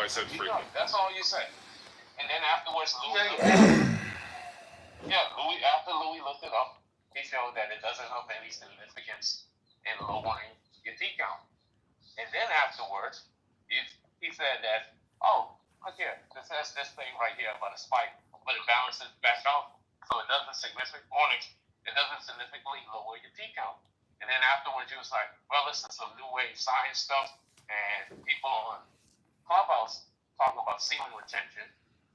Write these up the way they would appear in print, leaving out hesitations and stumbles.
I said frequent. That's all you said. And then afterwards, Louis after Louis looked it up, he showed that it doesn't have any significance in lowering your T count. And then afterwards, he said that, look here, this has this thing right here about a spike, but it balances back out, so it doesn't significantly lower your T count. And then afterwards, he was like, well, this is some new wave science stuff, and people on Clubhouse talk about semen retention.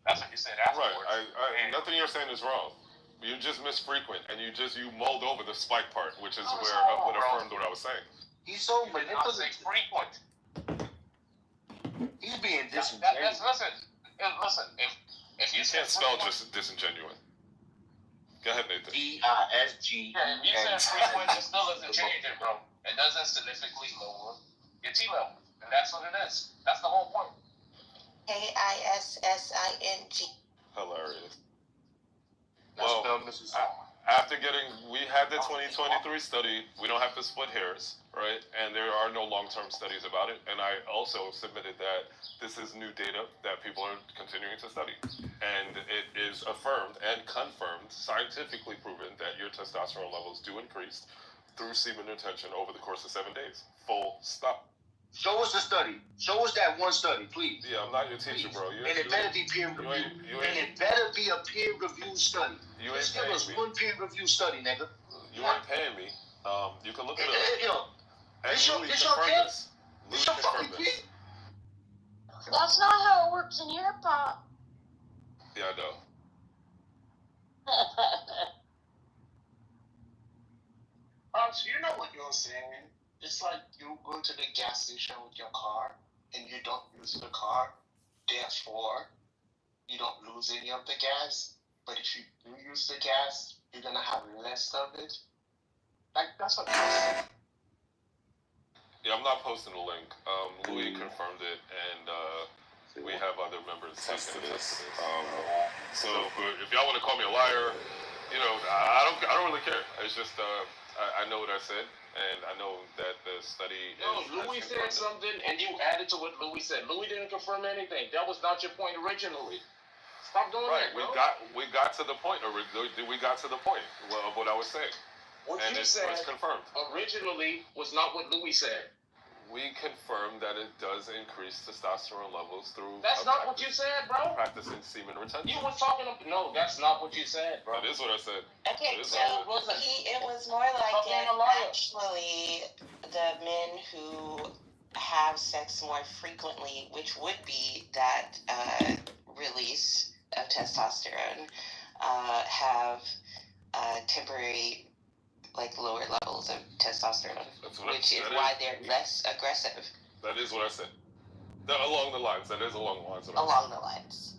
That's what you said afterwards. Right. Nothing you're saying is wrong. You just missed frequent, and you mulled over the spike part, which is where what affirmed what I was saying. He's so manipulative. Frequent. He's being disingenuous. Listen. If you can't spell just disingenuous. Go ahead, Nathan. D-I-S-G. Yeah, if you said frequent, it still doesn't change it, bro. It doesn't significantly lower your T level, and that's what it is. That's the whole point. K-I-S-S-I-N-G. Hilarious. Well, we had the 2023 study. We don't have to split hairs, right? And there are no long-term studies about it. And I also submitted that this is new data that people are continuing to study. And it is affirmed and confirmed, scientifically proven, that your testosterone levels do increase through semen retention over the course of 7 days. Full stop. Show us the study. Show us that one study, please. Yeah, I'm not your teacher, bro. And it better be peer-reviewed. And it better be a peer-reviewed study. Just give us one peer-reviewed study, nigga. You ain't paying me. You can look it up. This your kid? This your fucking kid? That's not how it works in your pop. Yeah, I know. So you know what you're saying? It's like you go to the gas station with your car and you don't use the car, therefore you don't lose any of the gas. But if you do use the gas, you're gonna have less of it. Like that's what you're saying. Yeah, I'm not posting the link. Louis confirmed it, and we have other members testing this. So if y'all want to call me a liar, I don't really care. It's just I know what I said, and I know that the study. Louis said something, and you added to what Louis said. Louis didn't confirm anything. That was not your point originally. Stop doing that, bro. We got to the point. We got to the point of what I was saying. What you said confirmed. Originally was not what Louis said. We confirmed that it does increase testosterone levels through. That's not what you said, bro. Practicing semen retention. You were talking about no. That's not what you said, bro. That is what I said. Okay, so it was more like actually the men who have sex more frequently, which would be that release of testosterone, have temporary lower levels of testosterone, which is why they're less aggressive. That is what I said. Along the lines. That is along the lines. Along the lines.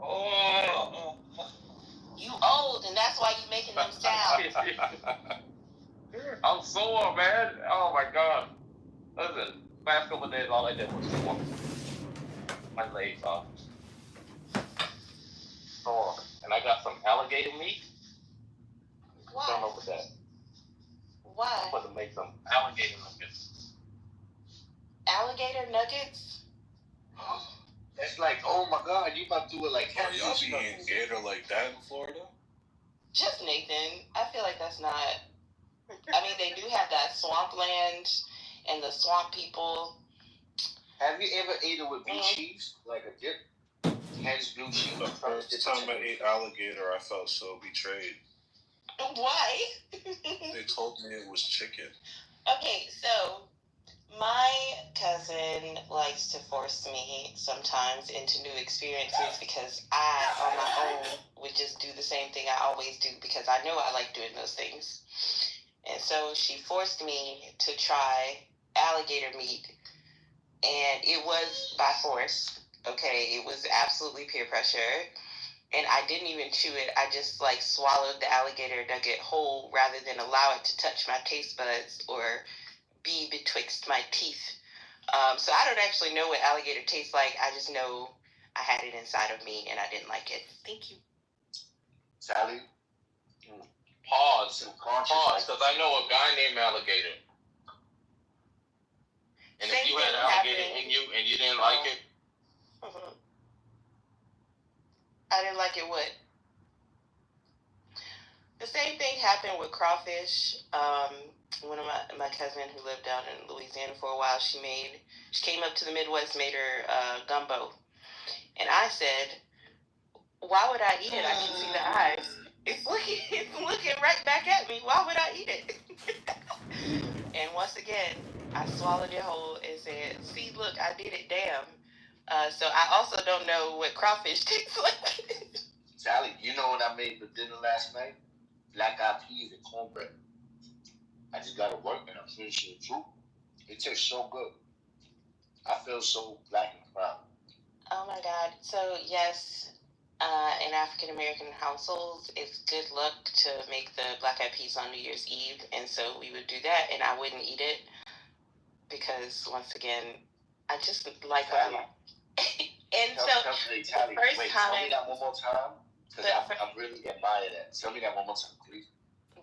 Oh. You old, and that's why you making them sound. I'm sore, man. Oh my god. Listen, last couple of days, all I did was walk my legs off. Sore. And I got some alligator meat. Why? Don't know what that. Why? I'm going to make some alligator nuggets. Alligator nuggets? That's like, oh my god, you about to do it like that. Y'all be eating gator like that in Florida? Just Nathan. I feel like that's not. I mean, they do have that swampland and the swamp people. Have you ever ate it with blue cheese? Like a dip? Hence blue cheese. The first time I ate alligator, I felt so betrayed. Why? They told me it was chicken. Okay, so my cousin likes to force me sometimes into new experiences because I, on my own, would just do the same thing I always do because I know I like doing those things. And so she forced me to try alligator meat, and it was by force. Okay, it was absolutely peer pressure, and I didn't even chew it. I just swallowed the alligator nugget whole rather than allow it to touch my taste buds or be betwixt my teeth. So I don't actually know what alligator tastes like. I just know I had it inside of me and I didn't like it. Thank you. Sally? Pause, because I know a guy named Alligator. you didn't like it? I didn't like it. What? The same thing happened with crawfish. One of my cousin who lived down in Louisiana for a while, she came up to the Midwest, made her gumbo, and I said, "Why would I eat it? I can see the eyes. It's looking right back at me. Why would I eat it?" And once again, I swallowed it whole and said, "See, look, I did it. Damn." So I also don't know what crawfish tastes like. Sally, you know what I made for dinner last night? Black-eyed peas and cornbread. I just got to work and I'm finishing the fruit. It tastes so good. I feel so black and proud. Oh my God. So yes, in African American households, it's good luck to make the black-eyed peas on New Year's Eve. And so we would do that, and I wouldn't eat it because, once again, I just like what I like. And Tell me time, tell me that one more time. Because I really admire that. Tell me that one more time, please.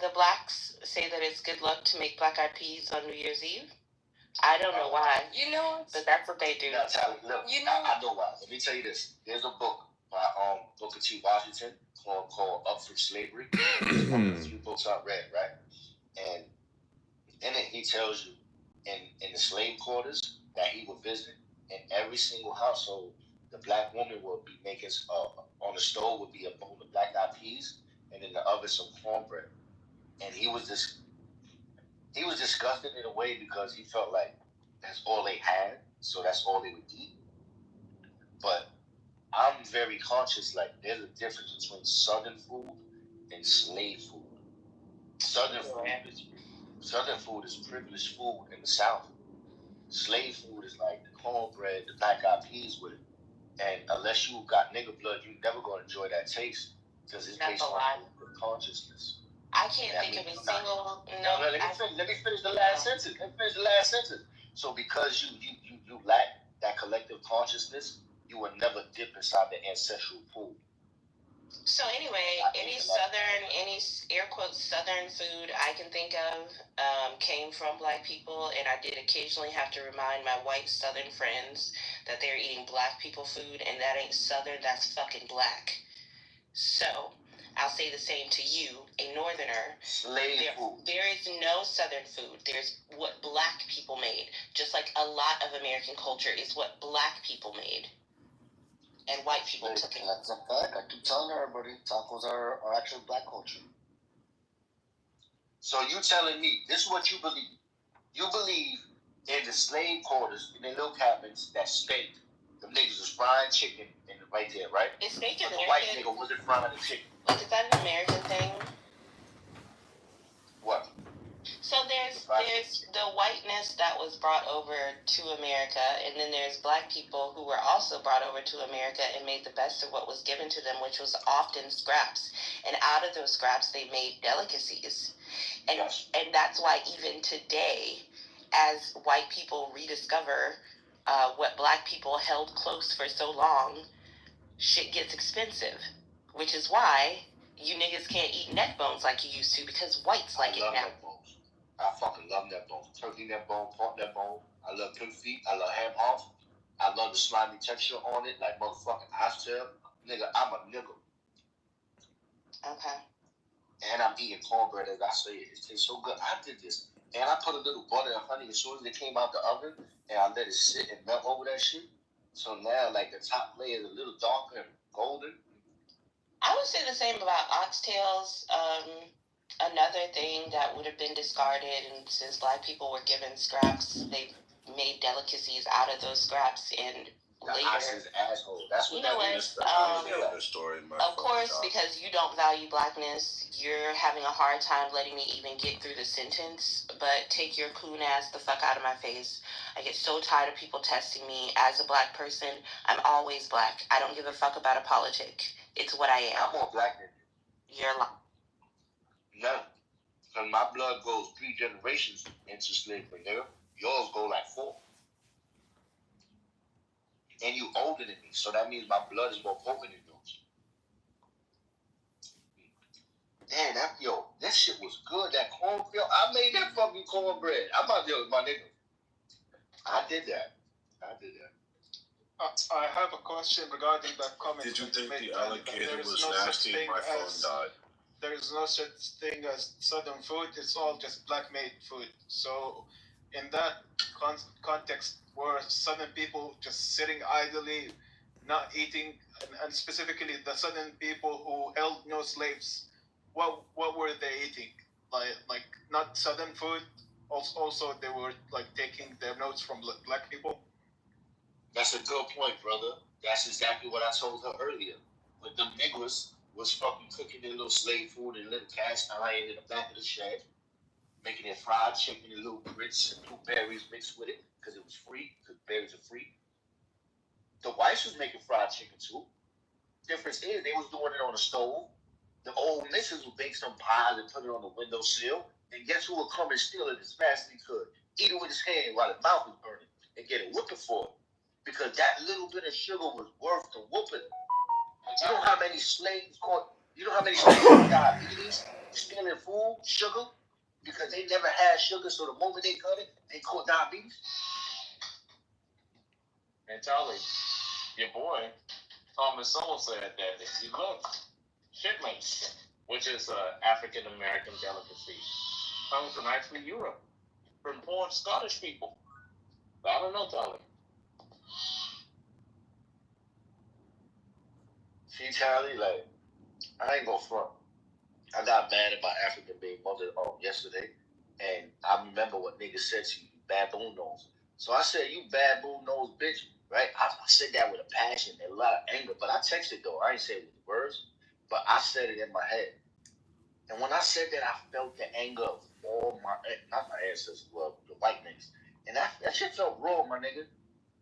The blacks say that it's good luck to make black-eyed peas on New Year's Eve. I don't know why. You know, but that's what they do. Now, Tally, look, I know why. Let me tell you this. There's a book by Booker T. Washington called Up From Slavery. It's one of the few books I read, right? And in it, he tells you in the slave quarters that he would visit, in every single household, the black woman would be making on the stove would be a bowl of black-eyed peas, and in the oven some cornbread. And he was disgusted in a way because he felt like that's all they had, so that's all they would eat. But I'm very conscious, like there's a difference between Southern food and slave food. Southern food is privileged food in the South. Slave food is like the cornbread, the black-eyed peas with it. And unless you got nigga blood, you're never going to enjoy that taste because it's based on consciousness. I can't think of a single. Let me finish the last sentence. So because you lack that collective consciousness, you will never dip inside the ancestral pool. So anyway, any air quotes Southern food I can think of came from black people, and I did occasionally have to remind my white Southern friends that they're eating black people food, and that ain't Southern, that's fucking black. So I'll say the same to you, a Northerner. Slave food. There is no Southern food. There's what black people made. Just like a lot of American culture is what black people made. And white people took it. That's a fact. I keep telling everybody, tacos are actually black culture. So you telling me, this is what you believe. You believe in the slave quarters, in the little cabins, that steak. The niggas was frying chicken right there, right? Is steak American? The white nigga wasn't frying the chicken. Like, is that an American thing? What? So there's the whiteness that was brought over to America, and then there's black people who were also brought over to America and made the best of what was given to them, which was often scraps. And out of those scraps, they made delicacies. And and that's why even today, as white people rediscover what black people held close for so long, shit gets expensive. Which is why you niggas can't eat neck bones like you used to, because whites like it now. I fucking love neck bones. Turkey neck bone, pork neck bone. I love pig feet. I love ham hock. I love the slimy texture on it, like motherfucking oxtail. Nigga, I'm a nigga. Okay. And I'm eating cornbread as I say it. It tastes so good. I did this. And I put a little butter and honey as soon as it came out the oven, and I let it sit and melt over that shit. So now, like, the top layer is a little darker and golden. I would say the same about oxtails. Another thing that would have been discarded, and since black people were given scraps, they made delicacies out of those scraps, and later. Ox's asshole. That's what that is. Of course, because you don't value blackness, you're having a hard time letting me even get through the sentence. But take your coon ass the fuck out of my face. I get so tired of people testing me as a black person. I'm always black. I don't give a fuck about a politic. It's what I am. I'm more black than you. You're lying. No. Because my blood goes 3 generations into slavery, nigga. Yours go like 4. And you older than me, so that means my blood is more potent than yours. Damn, that shit was good. That cornbread, I made that fucking cornbread. I'm out there with my nigga. I did that. did that. I have a question regarding that comment. Did you think made, the alligator was no nasty and my phone died? There is no such thing as Southern food. It's all just black-made food. So, in that context, were Southern people just sitting idly, not eating, and specifically the Southern people who held no slaves, what were they eating? Like not Southern food. Also, they were like taking their notes from black people. That's a good point, brother. That's exactly what I told her earlier. But them niggas was fucking cooking their little slave food in little cast iron in the back of the shed, making it fried chicken and little grits and blueberries mixed with it because it was free, because berries are free. The whites was making fried chicken too. Difference is they was doing it on the stove. The old missus would bake some pies and put it on the windowsill. And guess who would come and steal it as fast as he could? Eat it with his hand while his mouth was burning and get a whooping for it. Because that little bit of sugar was worth the whooping. You know how many slaves caught diabetes stealing food, sugar? Because they never had sugar, so the moment they cut it, they caught diabetes. And Charlie, your boy, Thomas Sowell said that if you look, shipmates, which is an African American delicacy, comes from actually Europe, from poor Scottish people. I don't know, Charlie. See, Charlie, like, I ain't gonna front. I got mad at my African baby mother yesterday, and I remember what niggas said to you, baboon nose. So I said, you baboon nose bitch, right? I said that with a passion and a lot of anger, but I texted though. I ain't say it with words, but I said it in my head. And when I said that, I felt the anger of all not my ancestors, well, the white niggas. And that shit felt raw, my nigga.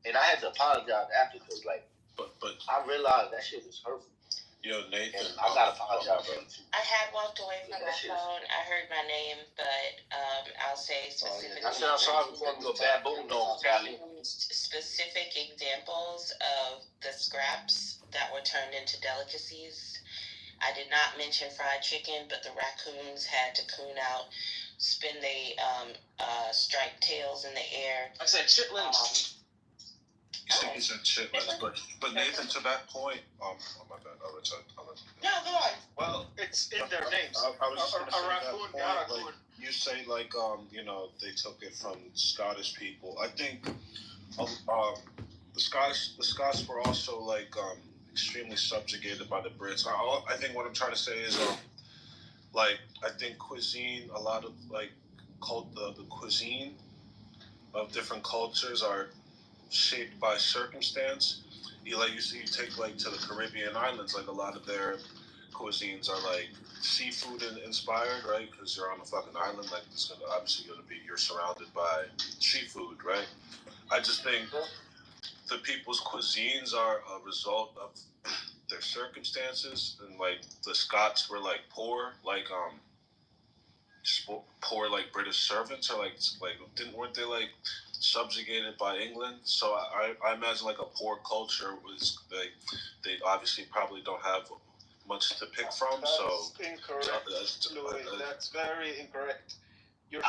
And I had to apologize after because, like, but I realized that shit was hurtful. Yo, Nathan, and I gotta apologize for it. I had walked away from my phone. I heard my name, but I'll say specifically. I said I'm sorry for calling you a baboon nose, Callie. Specific examples of the scraps that were turned into delicacies. I did not mention fried chicken, but the raccoons had to coon out, spin they striped tails in the air. I said chitlins. You said chitlins, but Nathan, to that point, oh my bad, I'll let you. No, go on. Well, it's in their names. I was just gonna say raccoon, that point, like, you say like you know, they took it from Scottish people. I think the Scots were also like extremely subjugated by the Brits. I think what I'm trying to say is like I think cuisine, a lot of like the cuisine of different cultures are shaped by circumstance. You take like to the Caribbean islands, like a lot of their cuisines are like seafood inspired, right? Because you're on a fucking island, like it's you're surrounded by seafood, right? I just think the people's cuisines are a result of their circumstances, and like the Scots were like poor, like poor like British servants, or weren't they like subjugated by England? So I imagine like a poor culture was they obviously probably don't have much to pick from. That's so incorrect, Louis. That's very incorrect. You're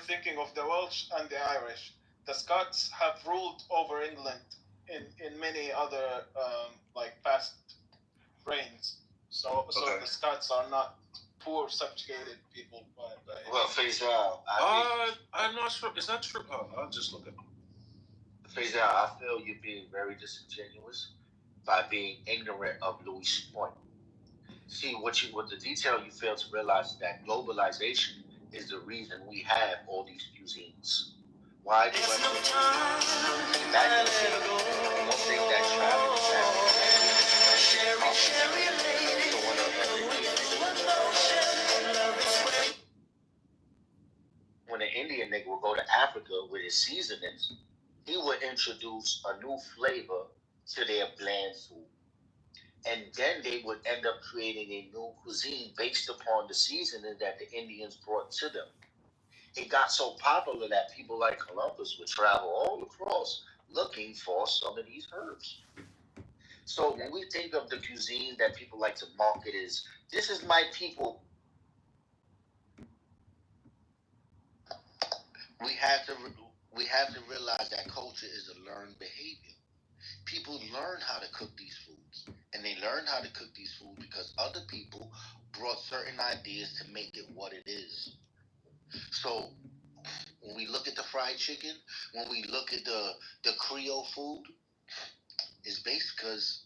thinking of the Welsh and the Irish. The Scots have ruled over England in many other like past reigns. So the Scots are not poor subjugated people. Well, Faisal, I'm not sure. Is that true? I'll just look at it. Faisal, I feel you're being very disingenuous by being ignorant of Louis' point. See, what the detail you fail to realize is that globalization is the reason we have all these cuisines. Why do I think that travel when an Indian nigga would go to Africa with his seasonings, he would introduce a new flavor to their bland food. And then they would end up creating a new cuisine based upon the seasoning that the Indians brought to them. It got so popular that people like Columbus would travel all across looking for some of these herbs. So when we think of the cuisine that people like to market as, this is my people, we have to we have to realize that culture is a learned behavior. People learn how to cook these foods, and they learn how to cook these foods because other people brought certain ideas to make it what it is. So when we look at the fried chicken, when we look at the Creole food, it's based because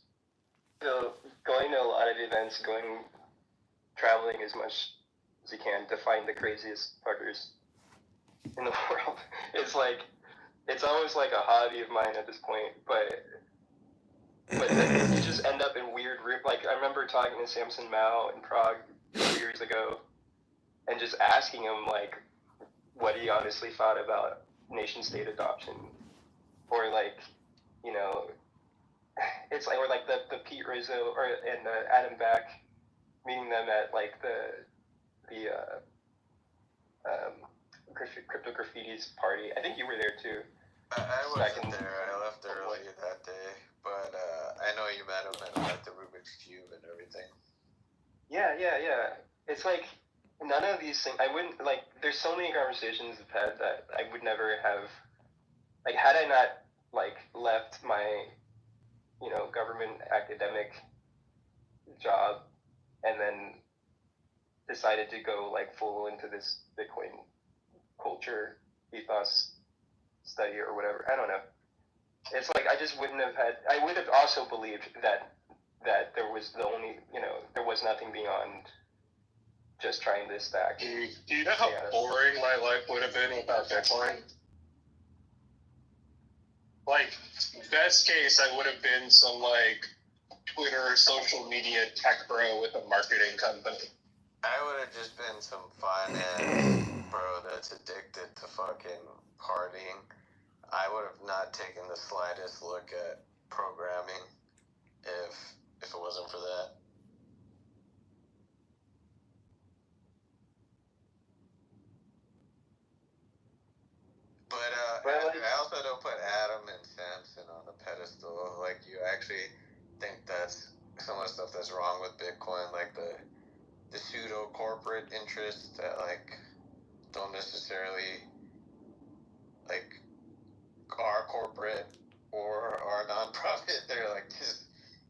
So going to a lot of events, traveling as much as you can to find the craziest fuckers in the world. It's almost like a hobby of mine at this point, but you just end up in weird like I remember talking to Samson Mao in Prague a few years ago and just asking him like what he honestly thought about nation state adoption, or like, you know, it's like, or like the Pete Rizzo and Adam Back, meeting them at like the Crypto Graffiti's party. I think you were there too. I wasn't there. I left early that day, but I know you met him at like the Rubik's Cube and everything. Yeah. It's like none of these things. I wouldn't like. There's so many conversations I've had that I would never have. Like, had I not like left my, you know, government academic job and then decided to go like full into this Bitcoin culture ethos study or whatever. I don't know. It's like I just wouldn't have had. I would have also believed that there was there was nothing beyond just trying this stack. Do you know how boring my life would have been without Bitcoin? Like, best case, I would have been some like Twitter, social media tech bro with a marketing company. I would have just been some finance bro that's addicted to fucking partying. I would have not taken the slightest look at programming if it wasn't for that. But I also don't put Adam and Samson on a pedestal. Like, you actually think that's some of the stuff that's wrong with Bitcoin, like the pseudo corporate interests that like don't necessarily like are corporate or are nonprofit. They're like just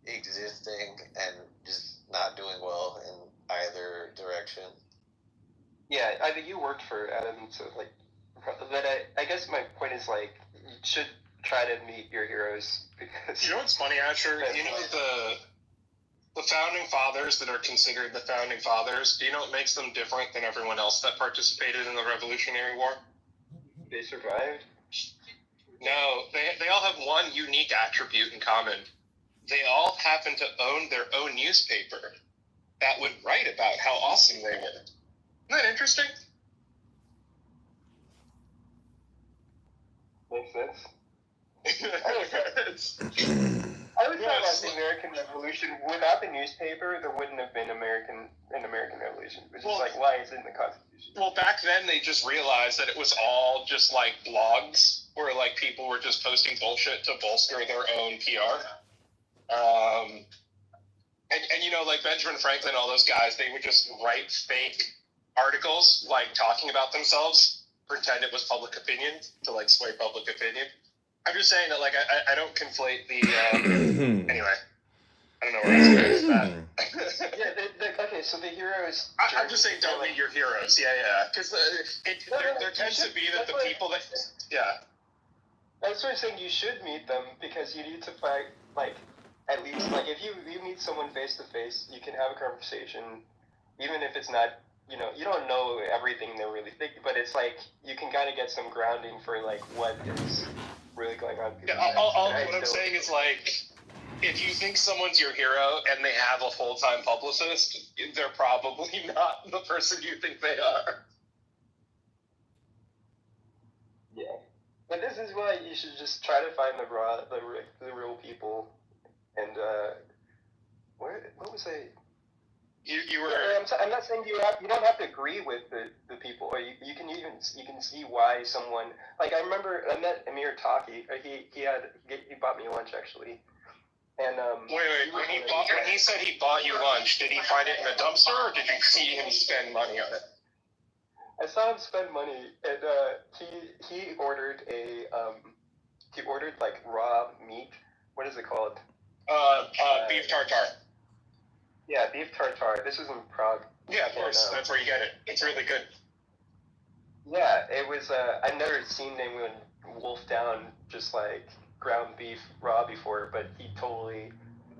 existing and just not doing well in either direction. Yeah, I mean, you worked for Adam, so like, but I guess my point is like, you should try to meet your heroes because. You know what's funny, Asher? You know the founding fathers that are considered the founding fathers. Do you know what makes them different than everyone else that participated in the Revolutionary War? They survived? No, they all have one unique attribute in common. They all happen to own their own newspaper that would write about how awesome they were. Isn't that interesting? Makes sense. I would say about the American Revolution, without the newspaper, there wouldn't have been an American Revolution. Which is like why it's in the Constitution. Well, back then they just realized that it was all just like blogs, where like people were just posting bullshit to bolster their own PR. And you know, like Benjamin Franklin, all those guys, they would just write fake articles, like talking about themselves, pretend it was public opinion to like sway public opinion. I'm just saying that, like, I don't conflate the, anyway, I don't know where I was going with that. Yeah, okay, so the heroes... I'm just saying don't meet your heroes, yeah, because there tends to be that the people that, yeah. I was sort of saying you should meet them, because you need to fight, like, at least, like, if you meet someone face-to-face, you can have a conversation, even if it's not, you know, you don't know everything they're really thinking, but it's like, you can kind of get some grounding for, like, what is really going on. Yeah, what I'm saying is, like, if you think someone's your hero and they have a full-time publicist, they're probably not the person you think they are. Yeah. But this is why you should just try to find the real people. And, what was I... You were. I'm not saying you don't have to agree with the people, or you can see why someone, like, I remember I met Amir Taki. He bought me lunch actually, and wait, when he said he bought you lunch, did he find it in a dumpster, or did you see him spend money on it? I saw him spend money, and he ordered like raw meat. What is it called? Beef tartare. Yeah, beef tartare. This is in Prague. Yeah, of course. That's where you get it. It's really good. Yeah, it was. I've never seen anyone wolf down just like ground beef raw before, but he totally.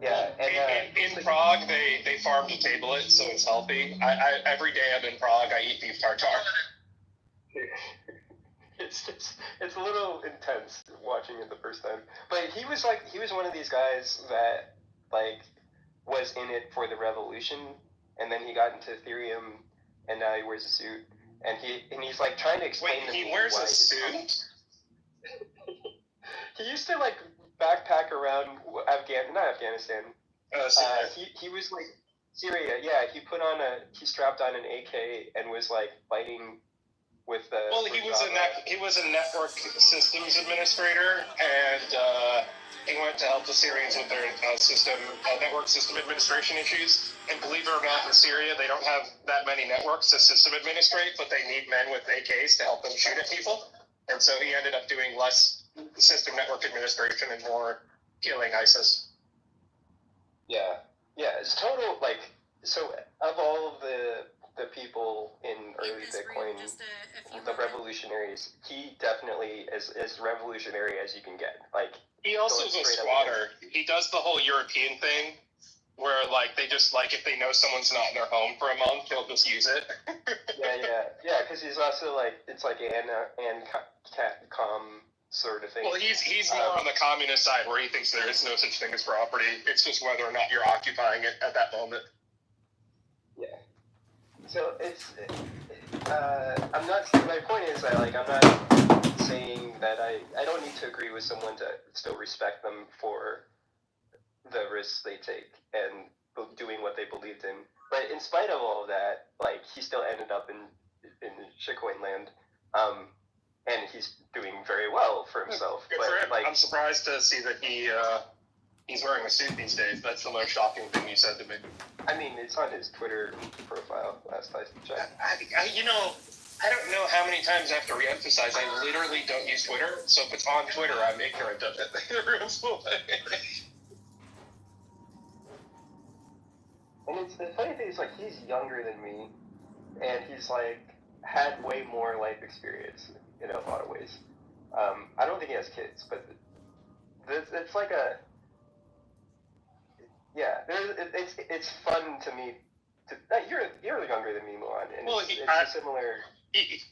Yeah, and in Prague, they farm to table it, so it's healthy. I every day I'm in Prague, I eat beef tartare. It's a little intense watching it the first time, but he was one of these guys that like was in it for the revolution, and then he got into Ethereum, and now he wears a suit, and he's like trying to explain to me he wears why a suit. He used to like backpack around not Afghanistan. Syria. He was like Syria. Yeah, he strapped on an AK and was like fighting with the. Well, he was a network systems administrator, and he went to help the Syrians with their network system administration issues. And believe it or not, in Syria they don't have that many networks to system administrate, but they need men with AKs to help them shoot at people. And so he ended up doing less system network administration and more killing ISIS. Yeah, it's total like so. Of all of the people in early Bitcoin, the revolutionaries, he definitely is as revolutionary as you can get. Like he also is a squatter. He does the whole European thing, where like they just like if they know someone's not in their home for a month, they'll just use it. yeah. Because he's also like it's like an com sort of thing. Well, he's more on the communist side, where he thinks there is no such thing as property. It's just whether or not you're occupying it at that moment. Yeah. So it's. I'm not. My point is that like I'm not saying that I don't need to agree with someone to still respect them for the risks they take and doing what they believed in. But in spite of all of that, like he still ended up in shitcoin land, and he's doing very well for himself. Good for him. Like, I'm surprised to see that he's wearing a suit these days. That's the most shocking thing you said to me. I mean, it's on his Twitter profile last I checked. I don't know how many times I have to reemphasize. I literally don't use Twitter, so if it's on Twitter, I'm ignorant of it. And the funny thing is, like, he's younger than me, and he's like had way more life experience in a lot of ways. I don't think he has kids, but it's like a. Yeah, it's fun to me. You're younger than me, Milan, and well, it's a similar.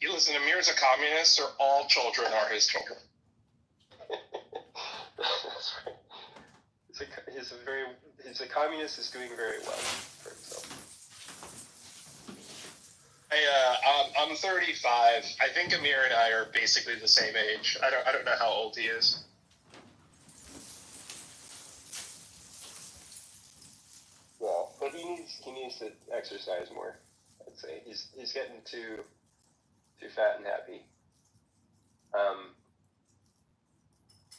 Listen, Amir's a communist, or all children are his children. That's right. He's a communist is doing very well for himself. I'm 35. I think Amir and I are basically the same age. I don't know how old he is. Yeah, but he needs to exercise more. I'd say he's getting too fat and happy.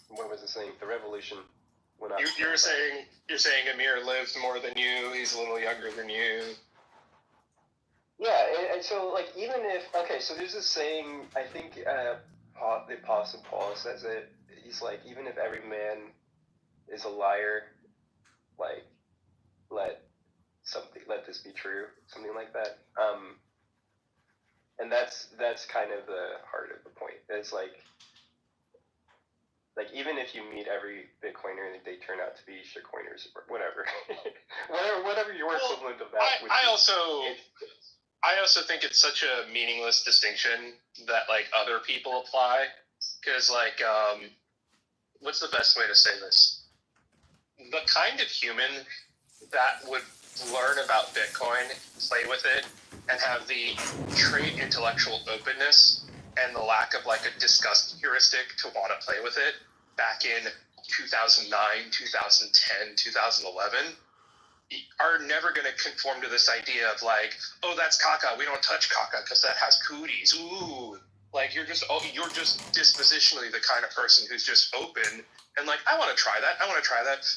What was it saying? The revolution went up. You're saying Amir lived more than you. He's a little younger than you. Yeah, and so like even if so there's this saying. I think the Apostle Paul says it. He's like, even if every man is a liar, like let this be true, something like that. And that's kind of the heart of the point. It's like even if you meet every Bitcoiner and they turn out to be shitcoiners or whatever, whatever your equivalent of that would be. I also think it's such a meaningless distinction that like other people apply, because like what's the best way to say this? The kind of human that would learn about Bitcoin, play with it, and have the trait intellectual openness and the lack of like a disgust heuristic to want to play with it back in 2009, 2010, 2011 are never going to conform to this idea of like, oh, that's caca, we don't touch caca because that has cooties. Ooh, like you're just dispositionally the kind of person who's just open and like, I want to try that.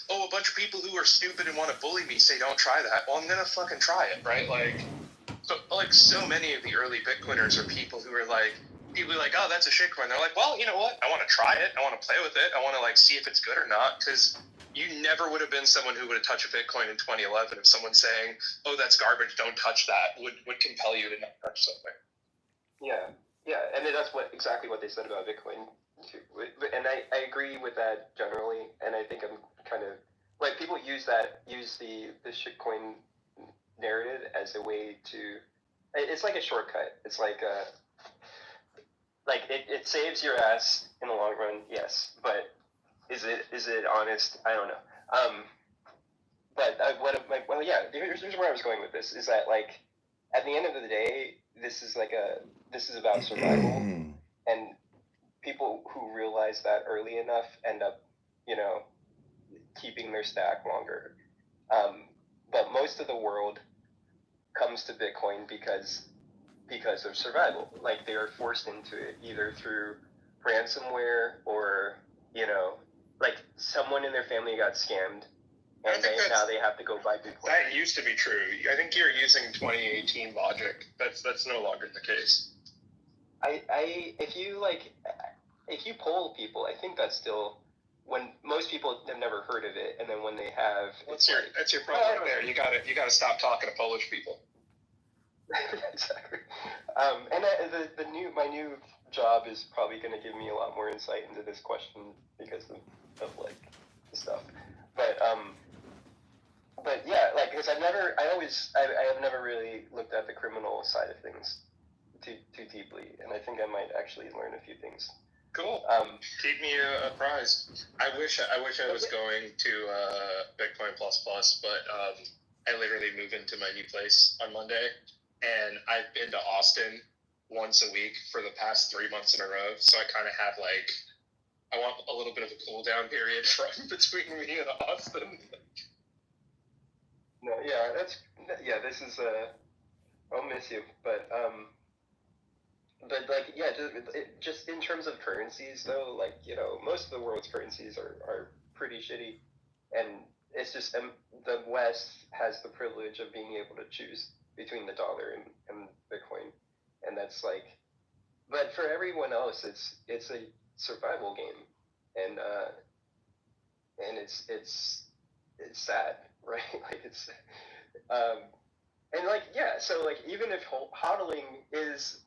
Oh, a bunch of people who are stupid and want to bully me say don't try that. Well, I'm going to fucking try it, right? Like, But like so many of the early Bitcoiners are people who are like, oh, that's a shitcoin. They're like, well, you know what? I want to try it. I want to play with it. I want to like see if it's good or not. Because you never would have been someone who would have touched a Bitcoin in 2011 if someone saying, oh, that's garbage, don't touch that, would compel you to not touch something. Yeah, and that's exactly what they said about Bitcoin too. And I agree with that generally. And I think I'm kind of like people use the shitcoin narrative as a way to. It's like a shortcut. It's like it saves your ass in the long run, yes, but is it honest? I don't know. But here's where I was going with this is that like at the end of the day, this is about survival, and people who realize that early enough end up, keeping their stack longer. But most of the world comes to Bitcoin because of survival. Like they are forced into it either through ransomware or like someone in their family got scammed, and now they have to go buy Bitcoin. That used to be true. I think you're using 2018 logic. That's no longer the case. If you poll people, I think that's still when most people have never heard of it, and then when they have, that's your problem there. You gotta stop talking to Polish people. Exactly. And my new job is probably going to give me a lot more insight into this question because of like the stuff. But yeah, like because I have never really looked at the criminal side of things too deeply, and I think I might actually learn a few things. Cool. Keep me apprised. I wish I was going to Bitcoin Plus, but I literally move into my new place on Monday, and I've been to Austin once a week for the past 3 months in a row. So I kind of have like, I want a little bit of a cool down period from between me and Austin. No, this is I'll miss you, but like yeah, just in terms of currencies though, like most of the world's currencies are pretty shitty, and it's just the West has the privilege of being able to choose between the dollar and Bitcoin, and that's like, but for everyone else, it's a survival game, and it's sad, right? Like it's and like yeah, so like even if hodling is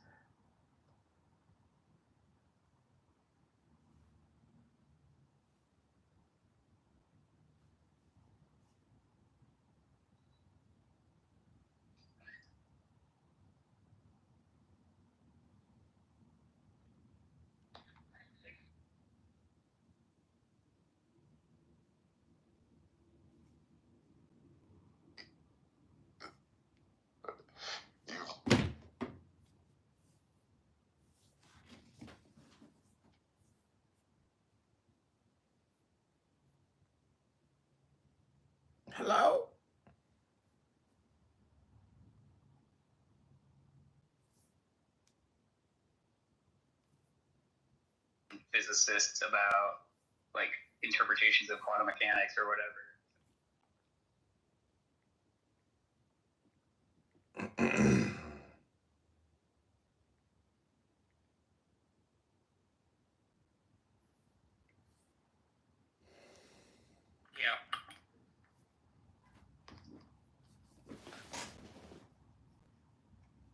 Hello? Physicists about like interpretations of quantum mechanics or whatever.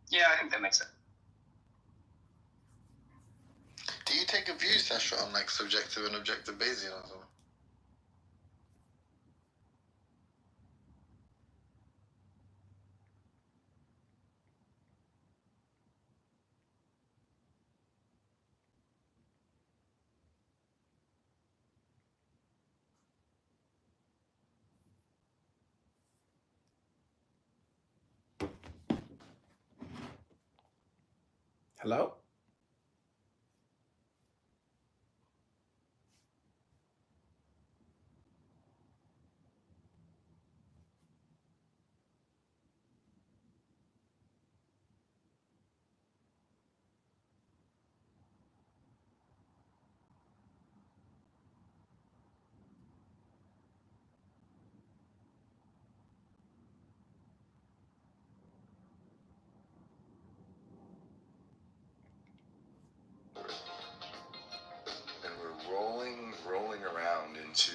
Yeah, I think that makes sense. Do you take a view, Sasha, on like subjective and objective Bayesianism? Hello? to,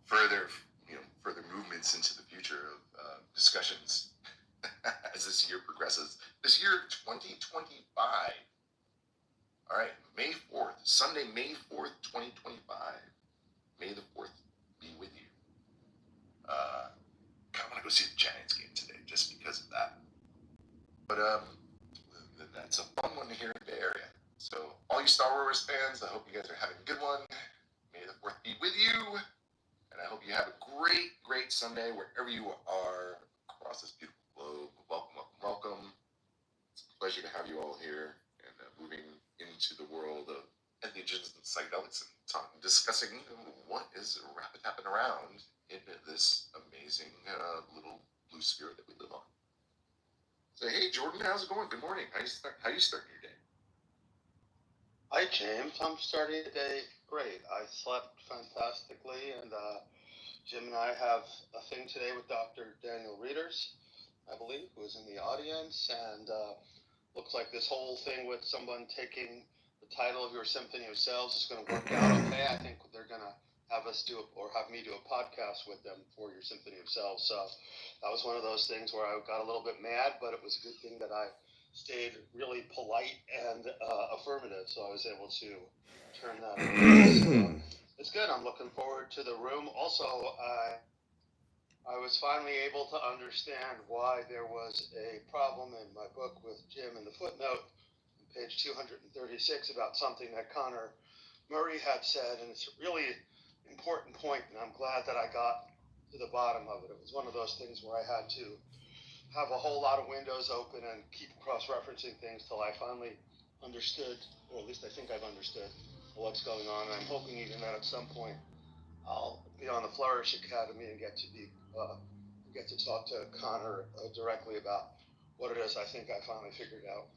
further movements into the future of discussions as this year progresses. This year, 2025. All right, May 4th, Sunday, May 4th, 2025. May the 4th be with you. I want to go see the Giants game today just because of that. But that's a fun one here in the Bay Area. So all you Star Wars fans, I hope you guys are having a good one. May the 4th be with you. And I hope you have a great, great Sunday wherever you are across this beautiful globe. Welcome, welcome, welcome. It's a pleasure to have you all here and moving into the world of entheogens and psychedelics and discussing what is tapping around in this amazing little blue sphere that we live on. So, hey, Jordan, how's it going? Good morning. How you starting your day? Hi, James. I'm starting the day great. I slept fantastically, and Jim and I have a thing today with Dr. Daniel Reeders, I believe, who is in the audience, and looks like this whole thing with someone taking the title of your Symphony of Cells is going to work out okay. I think they're going to have me do a podcast with them for your Symphony of Cells. So that was one of those things where I got a little bit mad, but it was a good thing that I stayed really polite and affirmative, so I was able to turn that around. It's good. I'm looking forward to the room. Also, I was finally able to understand why there was a problem in my book with Jim in the footnote, on page 236, about something that Connor Murray had said, and it's a really important point, and I'm glad that I got to the bottom of it. It was one of those things where I had to have a whole lot of windows open and keep cross-referencing things till I finally understood, or at least I think I've understood what's going on. And I'm hoping even that at some point I'll be on the Flourish Academy and get to talk to Connor directly about what it is I think I finally figured out.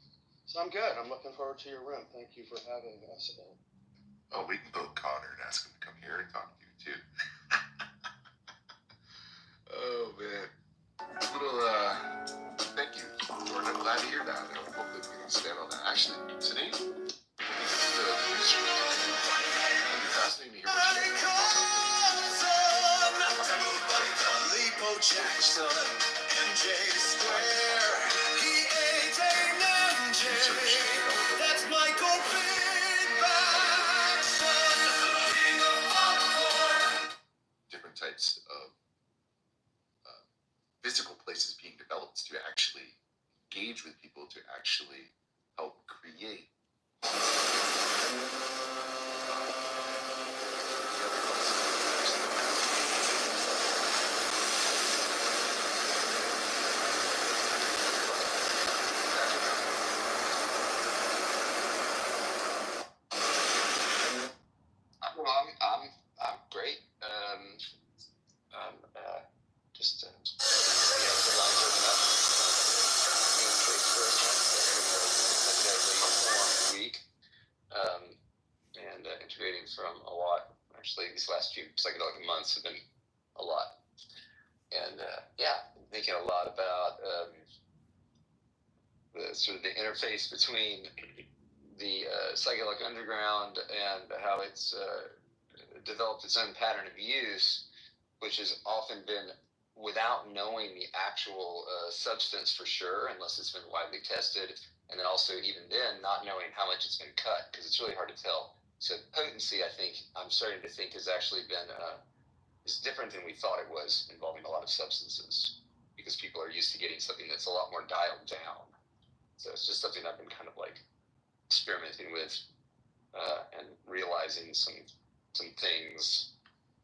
So I'm good. I'm looking forward to your room. Thank you for having us all. Oh, we can poke Connor and ask him to come here and talk to you too. Oh man. Thank you, Jordan. I'm glad to hear that. I hope that we can stand on that. Actually, today, it'll be fascinating to hear what you Jackson, MJ Square, he ain't a ninja. That's Michael Bigback, son, king of popcorn. Different types of physical places being developed to actually engage with people, to actually help create. I'm great. Just week, and integrating from a lot. Actually, these last few psychedelic months have been a lot, and thinking a lot about the sort of the interface between the psychedelic underground and how it's developed its own pattern of use, which has often been without knowing the actual substance for sure, unless it's been widely tested, and then also even then not knowing how much it's been cut, because it's really hard to tell. So potency, I think, I'm starting to think has actually been is different than we thought it was, involving a lot of substances, because people are used to getting something that's a lot more dialed down. So it's just something I've been kind of like experimenting with and realizing some things.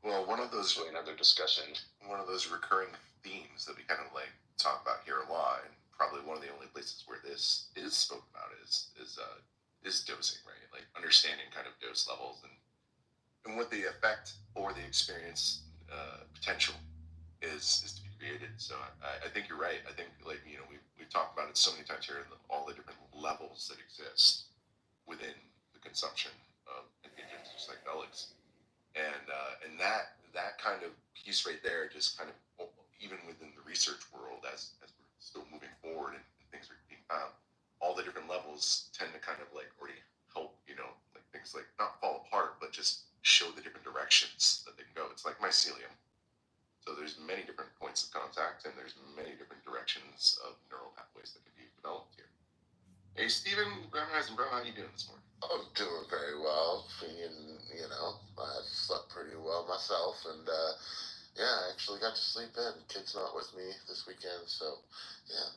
Well, one of those really another discussion. One of those recurring themes that we kind of like talk about here a lot, and probably one of the only places where this is spoken about is dosing, right? Like understanding kind of dose levels and what the effect or the experience potential is to be created. So I think you're right. I think we've talked about it so many times here, all the different levels that exist within the consumption of entheogens or psychedelics. And that kind of piece right there, just kind of even within the research world, as we're still moving forward and things are being found, all the different levels tend to kind of like already help, like things like not fall apart, but just show the directions that they can go. It's like mycelium. So there's many different points of contact, and there's many different directions of neural pathways that can be developed here. Hey, Steven Brownhouse, bro, how you doing this morning? I'm doing very well. I slept pretty well myself, and yeah, I actually got to sleep in. Kid's not with me this weekend, so yeah,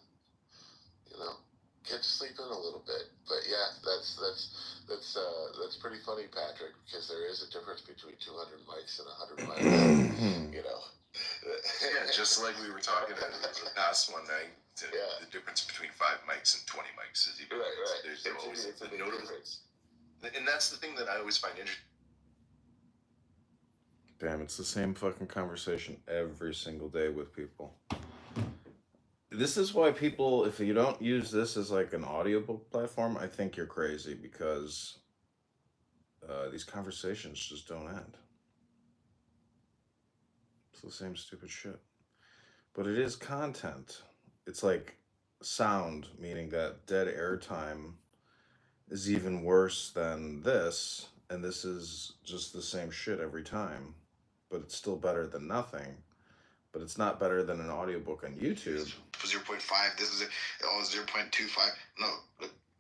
get to sleep in a little bit. But yeah, that's pretty funny, Patrick, because there is a difference between 200 mics and 100 mics. Yeah, just like we were talking in the past one night, the difference between 5 mics and 20 mics is even right. There's always a notable difference. And that's the thing that I always find interesting. Damn, it's the same fucking conversation every single day with people. This is why people, if you don't use this as like an audiobook platform, I think you're crazy, because these conversations just don't end. It's the same stupid shit. But it is content. It's like sound, meaning that dead air time is even worse than this, and this is just the same shit every time. But it's still better than nothing. But it's not better than an audiobook on YouTube. For 0.5, this is 0.25. No,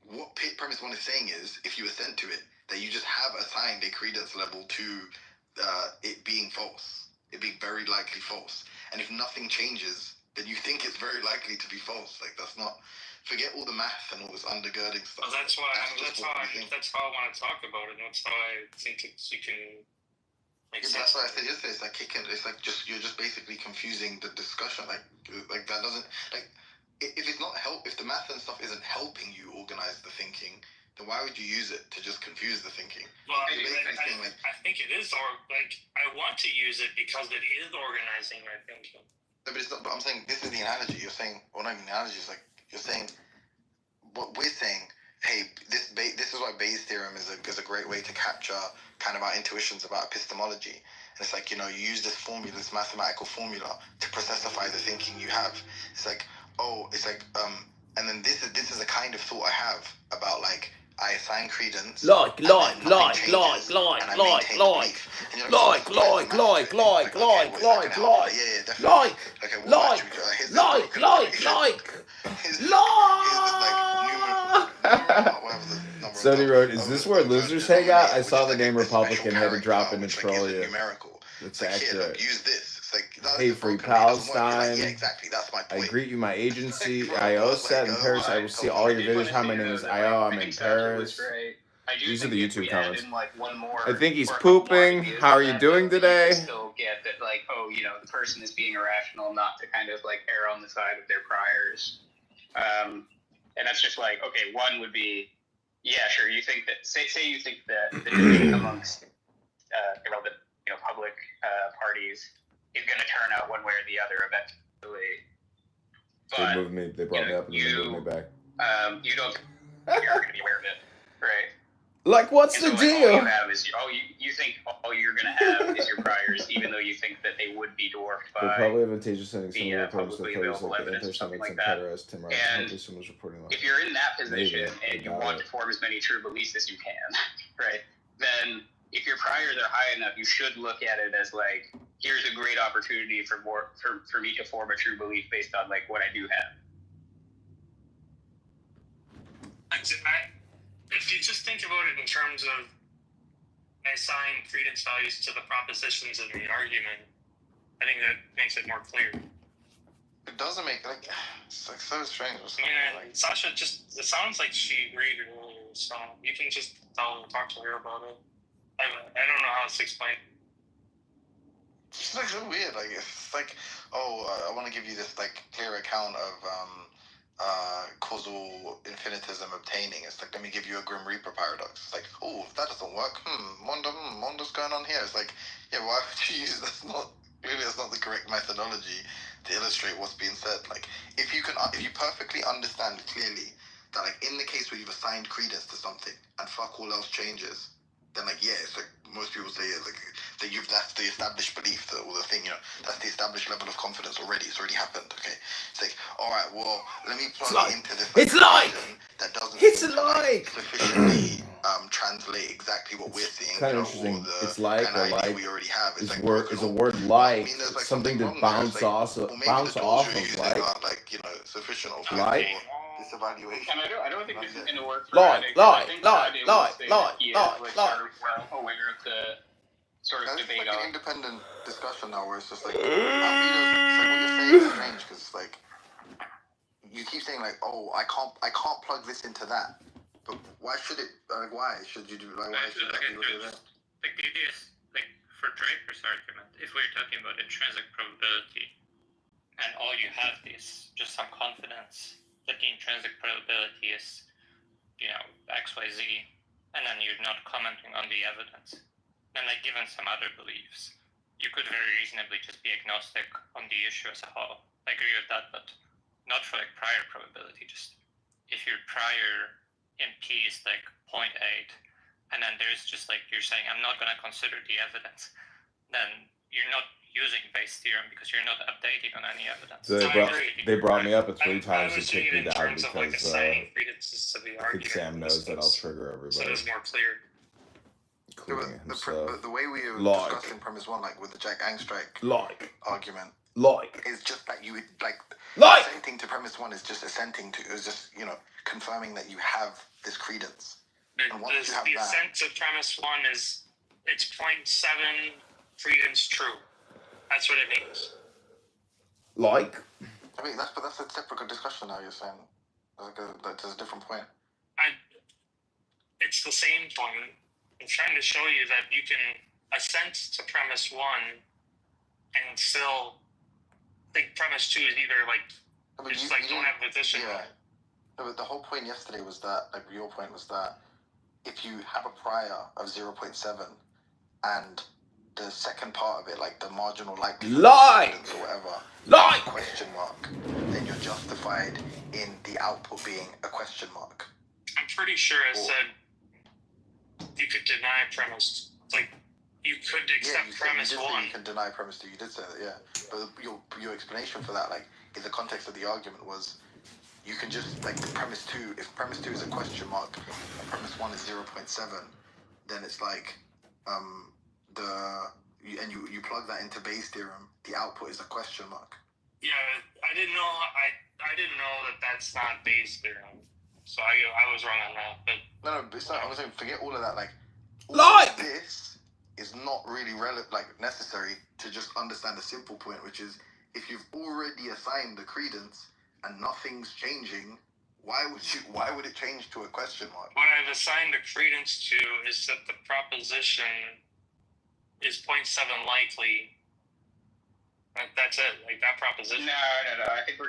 what premise one is saying is, if you assent to it, that you just have assigned a credence level to it being false, it being very likely false. And if nothing changes, then you think it's very likely to be false. Like, that's not... Forget all the math and all this undergirding stuff. Well, that's how I want to talk about it. That's how I think you can... That's why I said yesterday. You're just basically confusing the discussion. Like that doesn't if it's not if the math and stuff isn't helping you organize the thinking, then why would you use it to just confuse the thinking? Well, I think it is, or I want to use it because it is organizing my thinking. No, but it's not. But I'm saying this is the analogy. You're saying, well, not even the analogy. It's like you're saying what we're saying. Hey, this is why Bayes' theorem is a great way to capture kind of our intuitions about epistemology. And it's like, you use this formula, this mathematical formula, to processify the thinking you have. It's like, and then this is a kind of thought I have about, like, I assign credence. Like. Sonny wrote, is this where losers hang out? I saw the name Republican had to drop in to troll you. It's accurate. Use this. It's like, hey, free Palestine. Yeah, exactly. That's my point. I greet you, my agency. IO set in Paris. I will see all your videos. Hi, my name is IO. I'm in Paris. These are the YouTube comments. I think he's pooping. How are you doing today? Still get that, the person is being irrational, not to kind of err on the side of their priors. And that's just okay, one would be, yeah, sure. You think that, say you think that the division amongst relevant, public parties is going to turn out one way or the other eventually. But they brought me up and they moved me back. You don't. You're going to be aware of it, right? Like, what's the deal? All you have is you think all you're going to have is your priors, even though you think that they would be dwarfed by. They're probably advantageous sending some of the publicly available evidence or something like that. And if you're in that position and you want to form as many true beliefs as you can, right? Then if your priors are high enough, you should look at it as here's a great opportunity for me to form a true belief based on what I do have. If you just think about it in terms of assign credence values to the propositions in the argument, I think that makes it more clear. It doesn't make it's so strange. Sasha it sounds like she agreed earlier, so you can just talk to her about it. I don't know how to explain. It's so weird. It's I want to give you this clear account of causal infinitism obtaining. It's let me give you a Grim Reaper paradox. It's if that doesn't work, what's going on here? It's yeah, why would you use that's not the correct methodology to illustrate what's being said. If you perfectly understand clearly that in the case where you've assigned credence to something and fuck all else changes, then it's most people say that's the established belief, or the thing, that's the established level of confidence already. It's already happened. Okay, it's all right. Well, let me plug it into this. That doesn't sufficiently translate exactly what we're seeing, Kind you of know, or interesting. the It's like kind of or idea like we already have. It's is like word broken is a off. word But I like mean, there's like something something to wrong there. It's bounce like, off or maybe the bounce tools off you're of, using like aren't like, you know, sufficient or like effective or this evaluation. And I don't think this is going to work for like Ade, 'cause I think like Ade will say that he is like like sort of well aware of the sort of It's debate like on. an independent discussion now, where it's just like, Albedo's, it's like what you're saying is strange because it's like you keep saying like, oh, I can't plug this into that, but why should it? Like, why should you do? Like, why should that be what you're doing? Like the idea is, like for Draper's argument, if we're talking about intrinsic probability, and all you have is just some confidence that the intrinsic probability is, you know, X, Y, Z, and then you're not commenting on the evidence, then like given some other beliefs, you could very reasonably just be agnostic on the issue as a whole. I agree with that, but not for like prior probability. Just if your prior in P is like 0.8, and then there's just like you're saying I'm not going to consider the evidence, then you're not using Bayes' theorem because you're not updating on any evidence. So they brought me up at 3 times to kick me down in terms of like because assigning credences to the I think argument. Sam knows that I'll trigger So everybody, it's more clear. including But himself. the way we were Like. discussing premise one, like with the Jack Angstreich argument, Like. it's just that you like Like. assenting to premise one is just assenting to, is just, you know, confirming that you have this credence. And once you have The that, assent to premise one is it's 0.7 credence true. That's what it means. Like. I mean, that's a separate discussion now. You're saying that's a different point. It's the same point. I'm trying to show you that you can assent to premise one and still think premise two is either like just like don't have position. Yeah. No, but the whole point yesterday was that, like your point was that if you have a prior of 0.7 and the second part of it, like the marginal likelihood or whatever, question mark, then you're justified in the output being a question mark. I'm pretty sure I said you could deny premise. Like you could accept premise one. You can deny premise two. You did say that, yeah. But your explanation for that, like in the context of the argument, was you can just like premise two. If premise two is a question mark and premise one is 0.7, then it's like you plug that into Bayes' theorem. The output is a question mark. Yeah, I didn't know that that's not Bayes' theorem. So I was wrong on that. But no, it's not. I was saying forget all of that. Like this is not really necessary to just understand the simple point, which is if you've already assigned the credence and nothing's changing, why would it change to a question mark? What I've assigned a credence to is that the proposition is 0.7 likely. That's it. Like that proposition. No. I think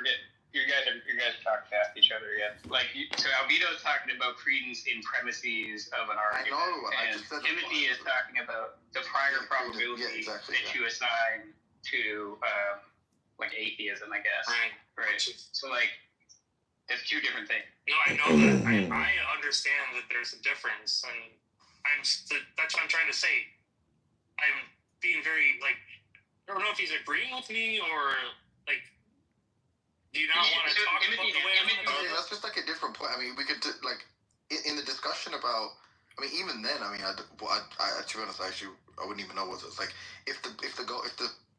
you guys are talking past each other again. Like so, Albedo's talking about credence in premises of an argument. I know. And Timothy is talking about the prior probability that you assign to like atheism, I guess. Right. So like, it's two different things. No, I know that. I understand that there's a difference, and that's what I'm trying to say. I'm being very like, I don't know if he's agreeing with me or like. Do you not want to talk about the way that's just like a different point. I mean, we could like in the discussion about. I mean, even then, I mean, I to be honest, I wouldn't even know what it's like. If the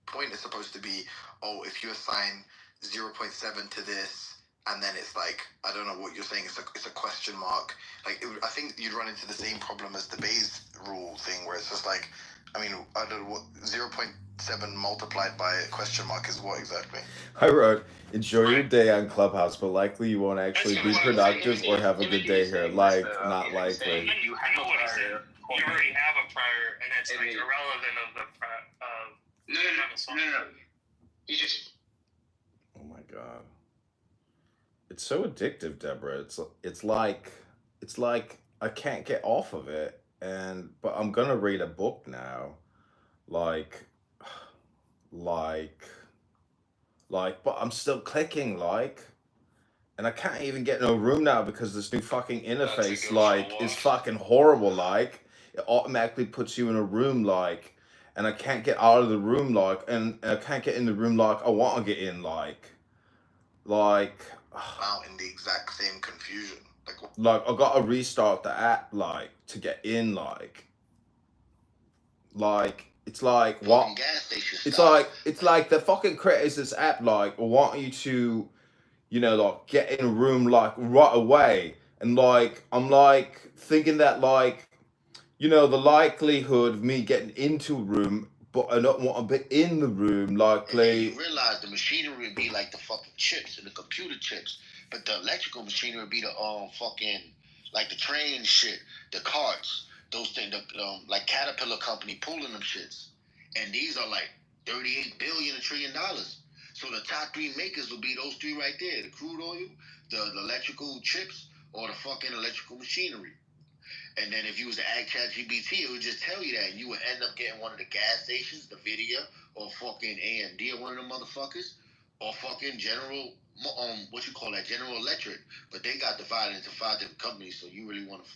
point is supposed to be, oh, if you assign 0.7 to this, and then it's like, I don't know what you're saying. It's a question mark. Like, I think you'd run into the same problem as the Bayes rule thing, where it's just like, I mean, I don't know what 0.7 multiplied by a question mark is what exactly. I wrote, enjoy your day on Clubhouse, but likely you won't actually be productive or have a good day here. Like, not likely. You already have a prior, and it's like irrelevant of the No. You just. Oh my god. It's so addictive, Deborah. It's like I can't get off of it, but I'm gonna read a book now, but I'm still clicking and I can't even get in a room now because this new fucking interface is fucking horrible. It automatically puts you in a room and I can't get out of the room and I can't get in the room I want to get in Wow, in the exact same confusion. Like, I gotta restart the app, like, to get in, like, it's like, what? It's like the fucking creators of this app, like, want you to, you know, like, get in a room, like, right away. And, like, I'm, like, thinking that, like, you know, the likelihood of me getting into a room, but I don't want to be in the room, likely. You realize the machinery would be like the fucking chips and the computer chips, but the electrical machinery would be the fucking like the train shit, the carts, those things, like Caterpillar company pulling them shits, and these are like $38 billion, $1 trillion. So the top three makers will be those three right there: the crude oil, the electrical chips, or the fucking electrical machinery. And then if you was to add ChatGPT, it would just tell you that, and you would end up getting one of the gas stations, the Nvidia, or fucking AMD, or one of them motherfuckers, or fucking General, what you call that, General Electric. But they got divided into 5 different companies, so you really want to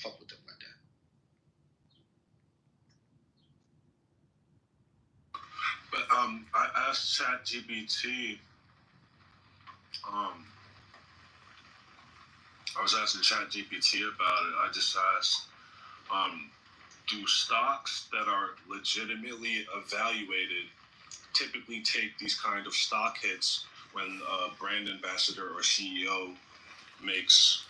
fuck with them like that. But I asked ChatGPT. I was asking ChatGPT about it. I just asked, do stocks that are legitimately evaluated typically take these kind of stock hits when a brand ambassador or CEO makes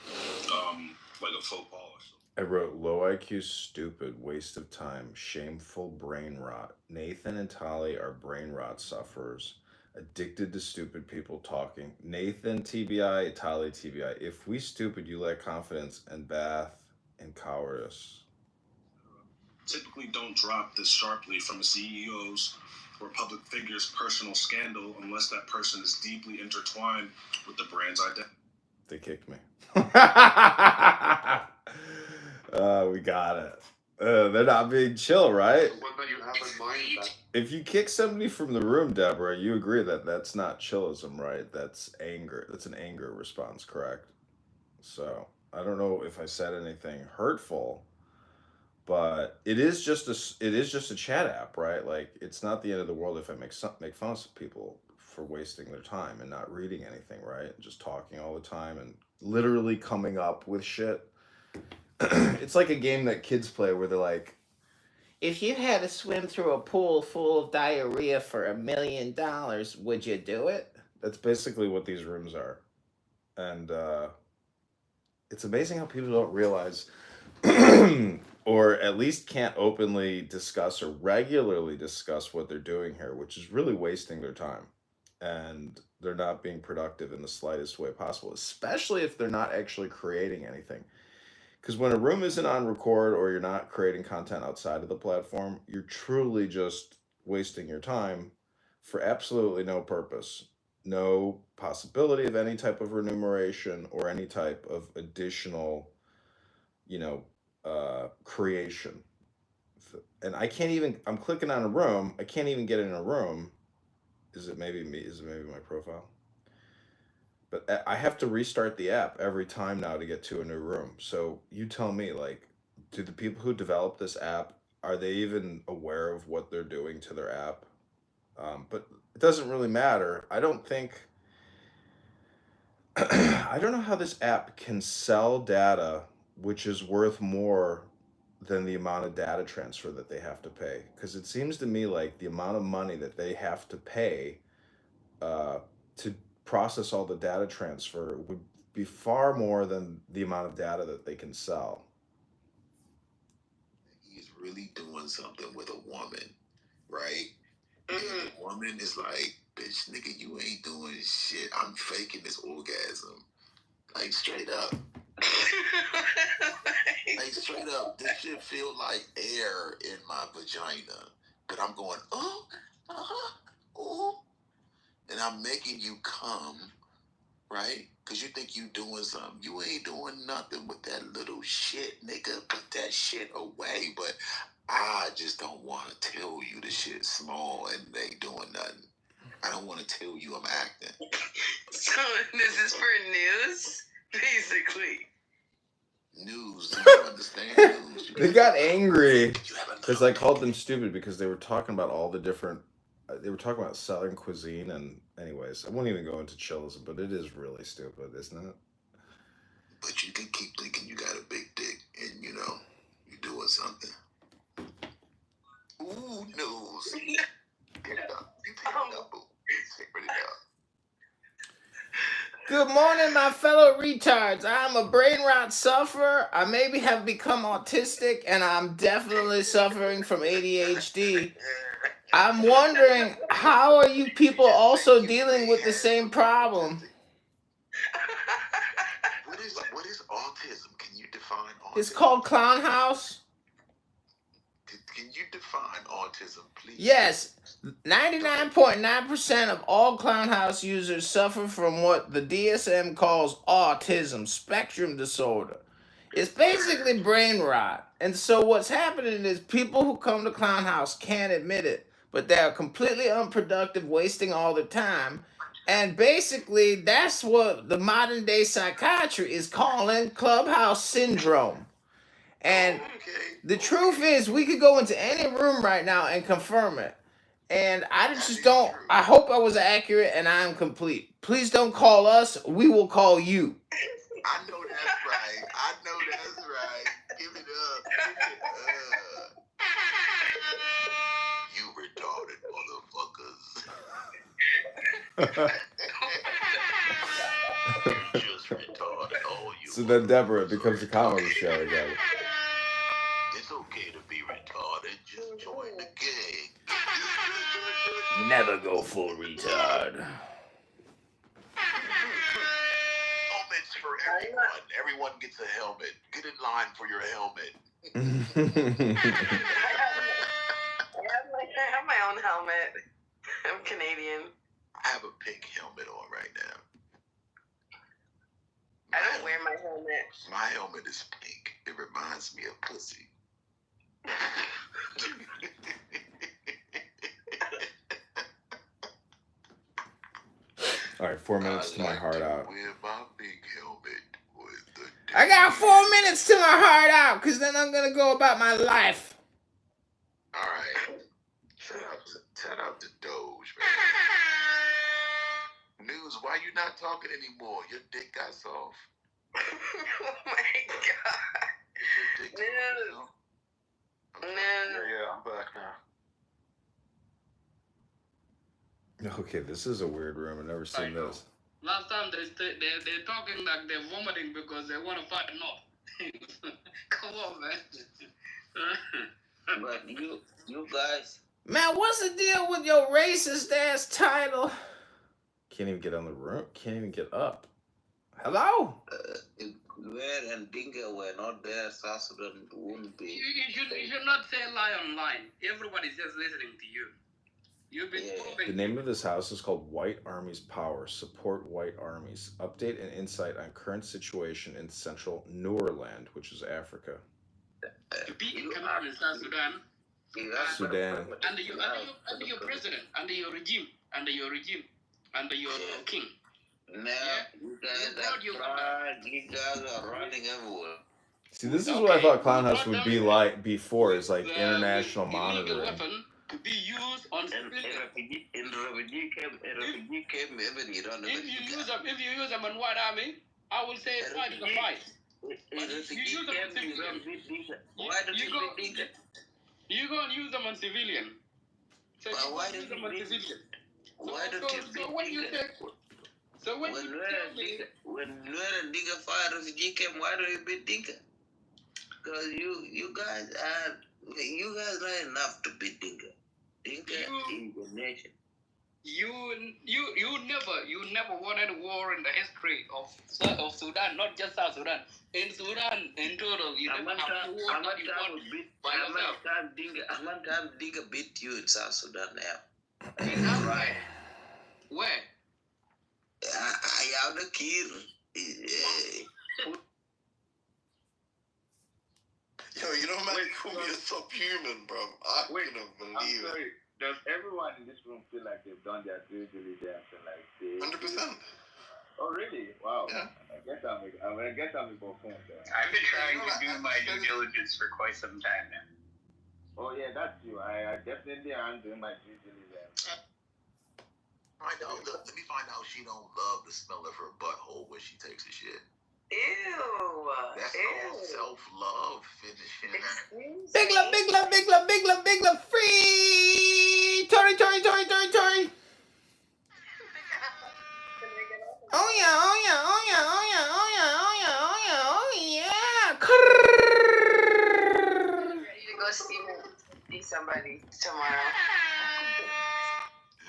like a faux pas? I wrote low IQ, stupid, waste of time, shameful brain rot. Nathan and Tali are brain rot sufferers, addicted to stupid people talking. Nathan TBI, Tali TBI. If we stupid, you lack confidence and bath and cowardice. Typically don't drop this sharply from a CEO's or public figure's personal scandal unless that person is deeply intertwined with the brand's identity. They kicked me. We got it. They're not being chill, right? What do you have in mind that? If you kick somebody from the room, Deborah, you agree that that's not chillism, right? That's anger. That's an anger response, correct? So I don't know if I said anything hurtful, but it is just a chat app, right? Like, it's not the end of the world if I make fun of people for wasting their time and not reading anything, right? Just talking all the time and literally coming up with shit. It's like a game that kids play where they're like, if you had to swim through a pool full of diarrhea for $1 million, would you do it? That's basically what these rooms are. And it's amazing how people don't realize or at least can't openly discuss or regularly discuss what they're doing here, which is really wasting their time. And they're not being productive in the slightest way possible, especially if they're not actually creating anything. Because when a room isn't on record or you're not creating content outside of the platform, you're truly just wasting your time for absolutely no purpose. No possibility of any type of remuneration or any type of additional, creation. And I can't even, I'm clicking on a room, I can't even get in a room. Is it maybe me? Is it maybe my profile? But I have to restart the app every time now to get to a new room. So you tell me, like, do the people who develop this app, are they even aware of what they're doing to their app? But it doesn't really matter. I don't think, I don't know how this app can sell data which is worth more than the amount of data transfer that they have to pay. Because it seems to me like the amount of money that they have to pay to process all the data transfer would be far more than the amount of data that they can sell. He's really doing something with a woman, right? And the woman is like, bitch, nigga, you ain't doing shit. I'm faking this orgasm. Like, straight up. Like, straight up, this shit feel like air in my vagina. But I'm going, oh, oh. And I'm making you come, right? Because you think you doing something. You ain't doing nothing with that little shit, nigga. Put that shit away. But I just don't want to tell you the shit small and they doing nothing. I don't want to tell you I'm acting. So this is for news, basically. News, do you understand news? They got angry because I called them stupid because they were talking about all the different, they were talking about Southern cuisine, and anyways, I won't even go into chillism, but it is really stupid, isn't it? but you can keep thinking you got a big dick, and you know you're doing something. Ooh, nose. Get it up. You take it up, boo. Take it up. Good morning, my fellow retards. I'm a brain rot sufferer. I maybe have become autistic, and I'm definitely suffering from ADHD. I'm wondering, how are you people also dealing with the same problem? What is autism? Can you define autism? It's called Clown House. Can you define autism, please? Yes. 99.9% of all Clown House users suffer from what the DSM calls autism spectrum disorder. It's basically brain rot. And so what's happening is people who come to Clown House can't admit it, but they're completely unproductive, wasting all their time. And basically, that's what the modern day psychiatry is calling Clubhouse Syndrome. And the truth is, we could go into any room right now and confirm it. And I just don't, I hope I was accurate and I am complete. Please don't call us, we will call you. I know that's right. I know that's right. Give it up. You retarded motherfuckers. Just retarded, all you. So then Deborah becomes a comedy show again. It's okay to be retarded. Just join the gang. Never go full retard. Helmets for everyone. Everyone gets a helmet. Get in line for your helmet. I have my own helmet. I'm Canadian. I have a pink helmet on right now. I don't wear my helmet. My helmet is pink. It reminds me of pussy. All right, 4 minutes to my heart out. Wear my big helmet with the I got 4 minutes to my heart out, because then I'm going to go about my life. All right. Shout out to Doge, man. News, why you not talking anymore? Your dick got soft. Oh my god. Is your dick soft? Yeah, I'm back now. Okay, this is a weird room. I've never seen this. Last time they're talking like they're vomiting because they want to fight not. Come on, man. But you guys. Man, what's the deal with your racist ass title? Can't even get on the room. Can't even get up. Hello? If Nuer and Dinka were not there, South Sudan wouldn't be. You should not say lie online. Everybody's just listening to you. You've been The name of this house is called White Armies Power. Support White Armies. Update and insight on current situation in central Nuerland, which is Africa. To be in command in South Sudan. Sudan. Under your president, under your regime, under your king. Now, you guys are running everywhere. See, this is what I thought Clown House would be like before, is like international monitoring. To be used on in refugee camp, even you don't know. If you use them in White Army, I will say fight is a fight. But if you use them on civilian, you go and use them on civilian. So why use them on civilian. Why don't you so when you say when Nuer and Dinka fire refugee camp, why don't you beat Dinka? Because you guys are not enough to beat Dinka. Dinka is the nation. You never wanted war in the history of Sudan, not just South Sudan. In Sudan, in total, you never have war that you want by yourself. How many times Dinka beat you in South Sudan now? Right. Where? I have the key. Yo, you know, man, you're subhuman, bro. I couldn't believe it. Does everyone in this room feel like they've done their due diligence and like they? 100%. Oh, really? Wow. Yeah. I guess I'm a buffoon. I've been trying to do my due diligence for quite some time now. Oh yeah, that's you. I definitely am doing my due diligence. Let me find out she don't love the smell of her butthole when she takes a shit. Ew. That's called self-love, finishing. Big love, big love, big love, big love, big love, free! Tori! Oh yeah, oh yeah, oh yeah, oh yeah, oh yeah, oh yeah, oh yeah, oh yeah! Ready to go see somebody tomorrow.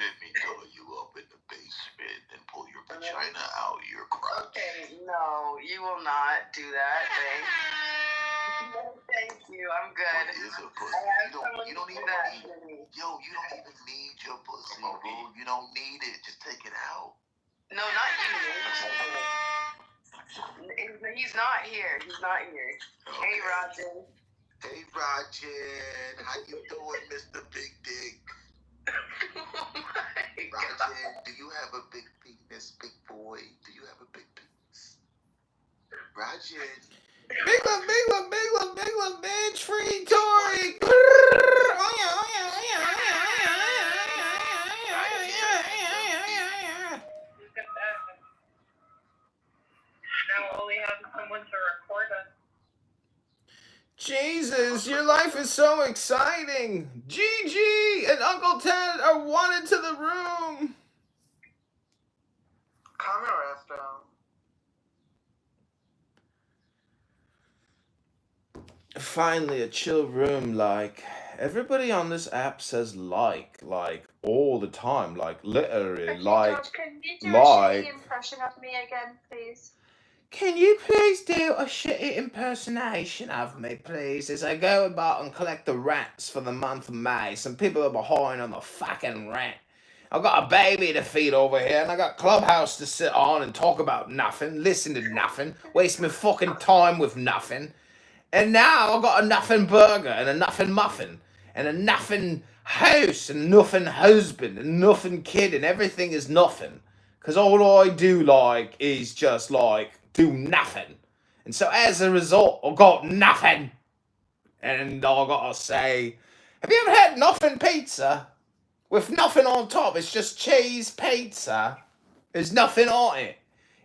Let me throw you up in the basement and pull your vagina out your crotch. Okay, no, you will not do that. Thanks. No, thank you. I'm good. What is a pussy? You don't even need. Yo, you don't even need your pussy, boo. You don't need it. Just take it out. No, not you. He's not here. He's not here. Okay. Hey, Rajan. Hey, Rajan. How you doing, Mr. Big Dick? Oh my God. Rajan, do you have a big penis, big boy? Do you have a big penis? Rajan. Big love, big love, big love, big love, bitch, free Tory! Oh yeah, oh yeah, oh yeah, oh yeah, Now all we have is someone to record us. Jesus, your life is so exciting! Gigi and Uncle Ted are wanted to the room! Come here, Estelle. Finally, a chill room, like, everybody on this app says like, all the time, like, literally, Okay, like, George, can you do a shitty impression of me again, please? Can you please do a shitty impersonation of me, please, as I go about and collect the rents for the month of May? Some people are behind on the fucking rent. I've got a baby to feed over here, and I got Clubhouse to sit on and talk about nothing, listen to nothing, waste my fucking time with nothing. And now I've got a nothing burger and a nothing muffin and a nothing house and nothing husband and nothing kid, and everything is nothing. Because all I do, like, is just, like, do nothing. And so as a result, I got nothing. And I gotta say, have you ever had nothing pizza? With nothing on top, it's just cheese pizza. There's nothing on it.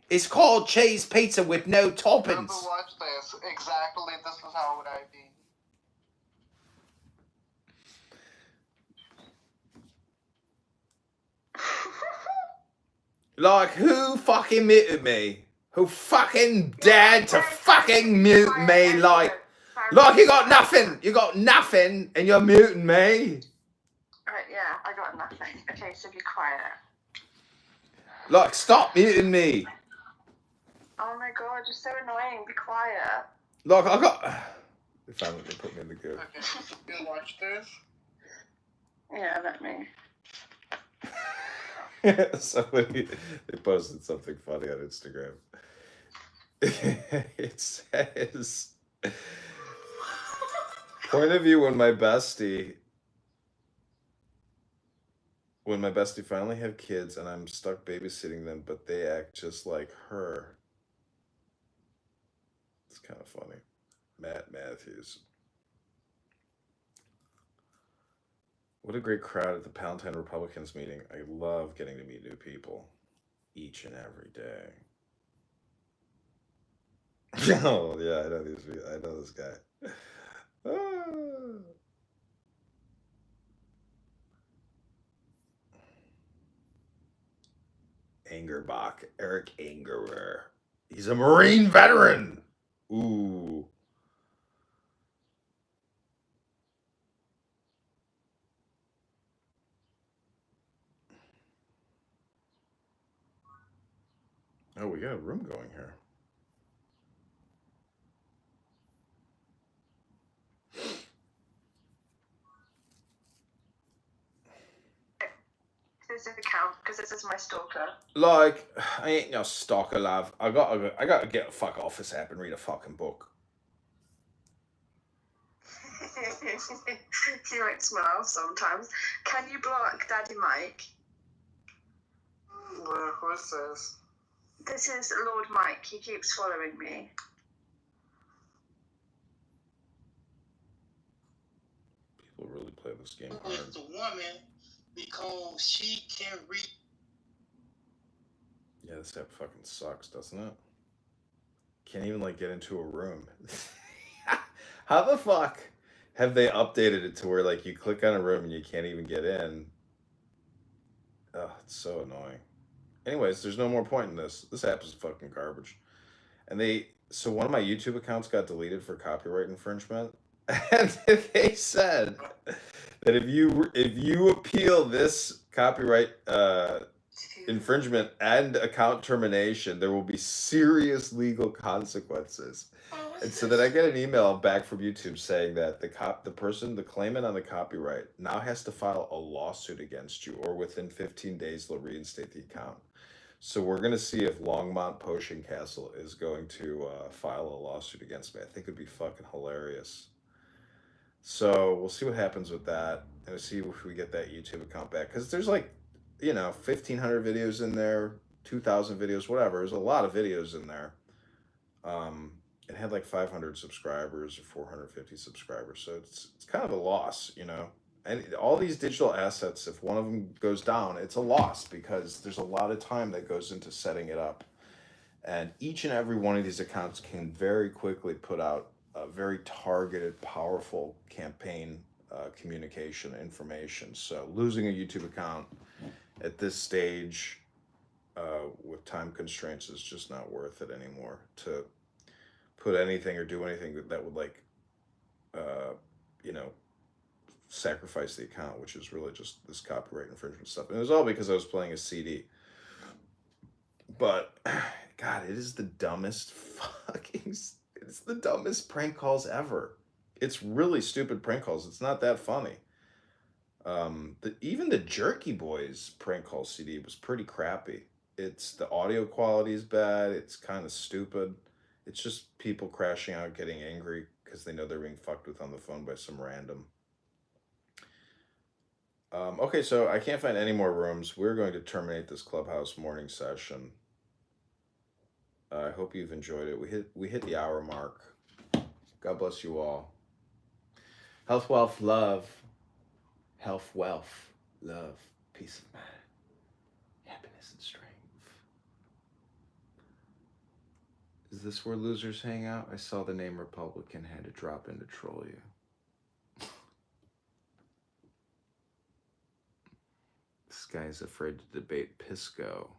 It's called cheese pizza with no toppings. Watch this. Exactly, this is how would I be. Like, who fucking muted me? Who fucking dared to fucking mute me? Like you got nothing. You got nothing, and you're muting me. Alright, yeah, I got nothing. Okay, so be quiet. Like, stop muting me. Oh my God, you're so annoying. Be quiet. Like, I got. They finally put me in the goo. Okay, you watch this. Yeah, let me. Somebody, they posted something funny on Instagram. It says, point of view when my bestie finally have kids and I'm stuck babysitting them, but they act just like her. It's kind of funny. Matt Matthews. What a great crowd at the Palatine Republicans meeting. I love getting to meet new people each and every day. Oh, yeah, I know this guy. Angerbach, Eric Angerer. He's a Marine veteran. Ooh. Oh, we got a room going here. This account, because this is my stalker. Like, I ain't no stalker, love. I gotta get the fuck off this app and read a fucking book. He might smile sometimes. Can you block Daddy Mike? Who's this? This is Lord Mike. He keeps following me. People really play this game It's hard. the woman because she can read. Yeah, this app fucking sucks, doesn't it? Can't even like get into a room. How the fuck have they updated it to where like you click on a room and you can't even get in? Oh, it's so annoying. Anyways, there's no more point in this. This app is fucking garbage. And so one of my YouTube accounts got deleted for copyright infringement, and they said that if you appeal this copyright infringement and account termination, there will be serious legal consequences. And so then I get an email back from YouTube saying that the claimant on the copyright now has to file a lawsuit against you, or within 15 days they'll reinstate the account. So we're gonna see if Longmont Potion Castle is going to file a lawsuit against me. I think it'd be fucking hilarious. So we'll see what happens with that, and we'll see if we get that YouTube account back. Because there's like, 1,500 videos in there, 2,000 videos, whatever. There's a lot of videos in there. It had like 500 subscribers or 450 subscribers, so it's kind of a loss, And all these digital assets, if one of them goes down, it's a loss because there's a lot of time that goes into setting it up. And each and every one of these accounts can very quickly put out a very targeted, powerful campaign communication information. So losing a YouTube account at this stage with time constraints is just not worth it anymore to put anything or do anything that would like, sacrifice the account, which is really just this copyright infringement stuff. And it was all because I was playing a CD. But God, it is the dumbest it's the dumbest prank calls ever. It's really stupid prank calls. It's not that funny. Even the Jerky Boys prank call CD was pretty crappy. The audio quality is bad. It's kind of stupid. It's just people crashing out, getting angry because they know they're being fucked with on the phone by some random. Okay, so I can't find any more rooms. We're going to terminate this Clubhouse morning session. I hope you've enjoyed it. We hit the hour mark. God bless you all. Health, wealth, love. Health, wealth, love, peace of mind, happiness, and strength. Is this where losers hang out? I saw the name Republican, had to drop in to troll you. This guy's afraid to debate Pisco.